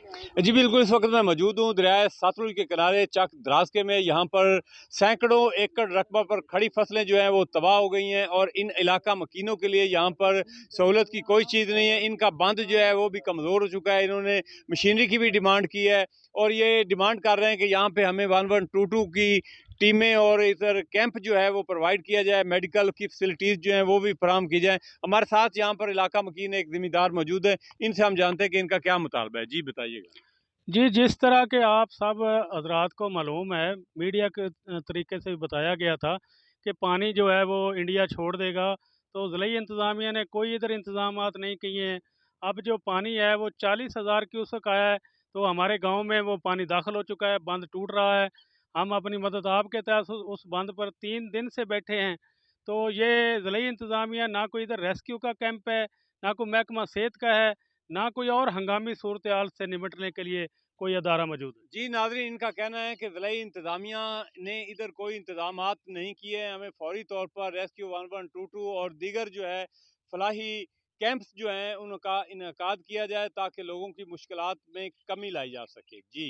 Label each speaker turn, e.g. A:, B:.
A: जी बिल्कुल, इस वक्त मैं मौजूद हूँ दरियाए सतलुज के किनारे चक द्रासके में। यहाँ पर सैकड़ों एकड़ रकबा पर खड़ी फसलें जो हैं वो तबाह हो गई हैं और इन इलाका मकीनों के लिए यहाँ पर सहूलत की कोई चीज़ नहीं है। इनका बंद जो है वो भी कमज़ोर हो चुका है। इन्होंने मशीनरी की भी डिमांड की है और ये डिमांड कर रहे हैं कि यहाँ पे हमें 1122 की टीमें और इधर कैंप जो है वो प्रोवाइड किया जाए, मेडिकल की फैसिलिटीज़ जो हैं वो भी फराहम की जाएँ। हमारे साथ यहाँ पर इलाका मकीन एक ज़मींदार मौजूद है, इनसे हम जानते हैं कि इनका क्या मुतालबा है। जी बताइएगा।
B: जी, जिस तरह के आप सब हज़रात को मालूम है, मीडिया के तरीके से भी बताया गया था कि पानी जो है वो इंडिया छोड़ देगा, तो ज़िली इंतज़ामिया ने कोई इधर इंतज़ामात नहीं किए हैं। अब जो पानी है वो 40,000 क्यूसेक आया है, तो हमारे गाँव में वो पानी दाखिल हो चुका है, बंद टूट रहा है। हम अपनी मदद आपके तहत उस बंद पर 3 दिन से बैठे हैं। तो ये ज़िली इंतज़ामिया ना कोई इधर रेस्क्यू का कैंप है, ना कोई महकमा सेहत का है, ना कोई और हंगामी सूरत-ए-हाल से निपटने के लिए कोई अदारा मौजूद है।
A: जी नाज़रीन, इनका कहना है कि ज़िला इंतज़ामिया ने इधर कोई इंतज़ामात नहीं किए हैं। हमें फ़ौरी तौर पर रेस्क्यू 1122 और दीगर जो है फलाही कैंप्स जो हैं उनका इनेकाद किया जाए ताकि लोगों की मुश्किलात में कमी लाई जा सके। जी।